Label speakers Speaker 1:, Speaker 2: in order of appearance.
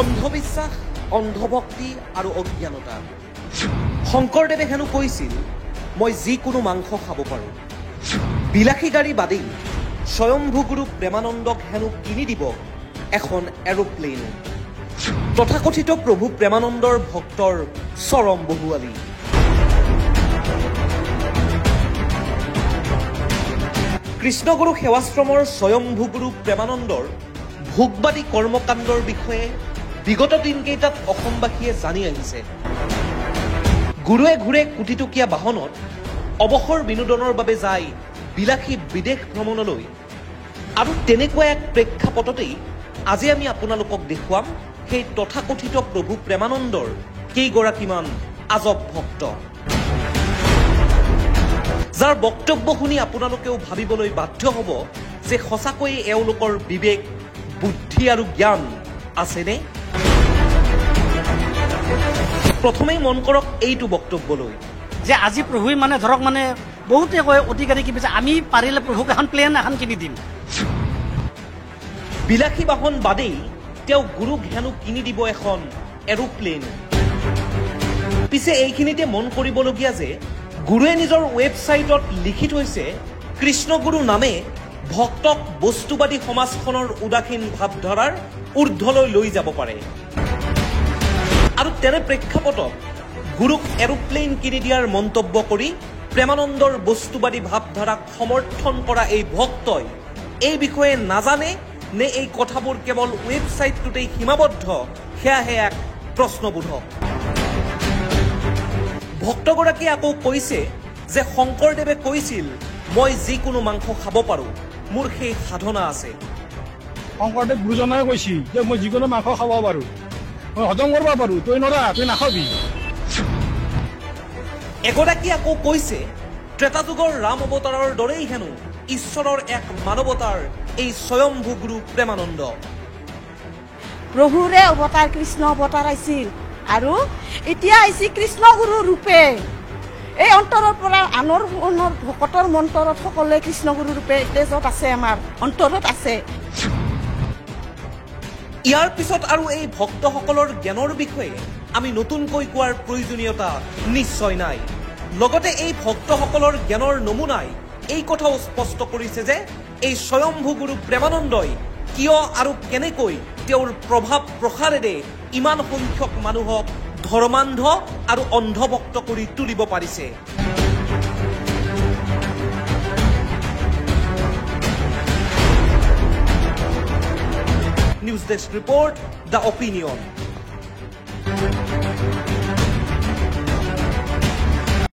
Speaker 1: অন্ধবিশ্বাস, অন্ধভক্তি আৰু অজ্ঞানতা। শংকৰদেৱে হেনো কৈছিল, মই যিকোনো মাংস খাব পাৰোঁ। বিলাসী গাড়ী বাদেই স্বয়ম্ভু গুৰু প্ৰেমানন্দক হেনো কিনি দিব এখন এৰোপ্লেন। তথাকথিত প্ৰভু প্ৰেমানন্দৰ ভক্তৰ চৰম বহুৱালি। কৃষ্ণগুৰু সেৱাশ্ৰমৰ স্বয়ম্ভু গুৰু প্ৰেমানন্দৰ ভোগবাদী কৰ্মকাণ্ডৰ বিষয়ে বিগত দিনকেইটাত অসমবাসীয়ে জানি আহিছে। গুৰুৱে ঘূৰে কোটিটকীয়া বাহনত অৱসৰ বিনোদনৰ বাবে যায় বিলাসী বিদেশ ভ্ৰমণলৈ। আৰু তেনেকুৱা এক প্ৰেক্ষাপটতেই আজি আমি আপোনালোকক দেখুৱাম সেই তথাকথিত প্ৰভু প্ৰেমানন্দৰ কেইগৰাকীমান আজব ভক্ত, যাৰ বক্তব্য শুনি আপোনালোকেও ভাবিবলৈ বাধ্য হ'ব যে সঁচাকৈয়ে এওঁলোকৰ বিবেক, বুদ্ধি আৰু জ্ঞান আছেনে? প্ৰথমেই মন কৰক এইটো বক্তব্যলৈ
Speaker 2: যে আজি প্ৰভুই মানে ধৰক মানে বহুতে কয় অধিকাৰী কি পিছে আমি পাৰিলে প্ৰভুক এখন প্লেন এখন কিনি দিম।
Speaker 1: বিলাসী বাহন বাদেই তেওঁ গুৰুক হেনো কিনি দিব এখন এৰোপ্লেন। পিছে এইখিনিতে মন কৰিবলগীয়া যে গুৰুৱে নিজৰ ৱেবছাইটত লিখি থৈছে, কৃষ্ণগুৰু নামে ভক্তক বস্তুবাদী সমাজখনৰ উদাসীন ভাৱধাৰাৰ ঊৰ্ধলৈ লৈ যাব পাৰে। আৰু তেনে প্ৰেক্ষাপটত গুৰুক এৰোপ্লেন কিনি দিয়াৰ মন্তব্য কৰি প্ৰেমানন্দৰ বস্তুবাদী ভাৱধাৰাক সমৰ্থন কৰা এই ভক্তই এই বিষয়ে নাজানে নে এই কথাবোৰ কেৱল ৱেবছাইটটোতেই সীমাবদ্ধ, সেয়াহে এক প্ৰশ্নবোধক। ভক্তগৰাকীয়ে আকৌ কৈছে যে শংকৰদেৱে কৈছিল, মই যিকোনো মাংস খাব পাৰোঁ, মোৰ সেই সাধনা আছে।
Speaker 3: শংকৰদেৱ গুৰুজনাই কৈছিল যে মই যিকোনো মাংস খাব পাৰোঁ, মই হজম কৰিব পাৰোঁ, তই নৰা, তই নাখাবি।
Speaker 1: এগৰাকী আকৌ কৈছে, ত্ৰেতা যুগৰ ৰাম অৱতাৰৰ দৰেই হেনো ঈশ্বৰৰ এক মানৱতাৰ এই স্বয়ম্ভু গুৰু প্ৰেমানন্দ।
Speaker 4: প্ৰভুৰে অৱতাৰ কৃষ্ণ অৱতাৰ আছিল আৰু এতিয়া আহিছে কৃষ্ণগুৰু ৰূপে। এই অন্তৰৰ পৰা আনৰ ভকতৰ মন্তৰত সকলোৱে কৃষ্ণগুৰু ৰূপে তেজত আছে, আমাৰ অন্তৰত আছে।
Speaker 1: ইয়াৰ পিছত আৰু এই ভক্তসকলৰ জ্ঞানৰ বিষয়ে আমি নতুনকৈ কোৱাৰ প্ৰয়োজনীয়তা নিশ্চয় নাই। লগতে এই ভক্তসকলৰ জ্ঞানৰ নমুনাই এই কথাও স্পষ্ট কৰিছে যে এই স্বয়ম্ভু গুৰু প্ৰেমানন্দই কিয় আৰু কেনেকৈ তেওঁৰ প্ৰভাৱ প্ৰসাৰেৰে ইমান সংখ্যক মানুহক ধৰ্মান্ধ আৰু অন্ধভক্ত কৰি তুলিব পাৰিছে। News desk report, the opinion.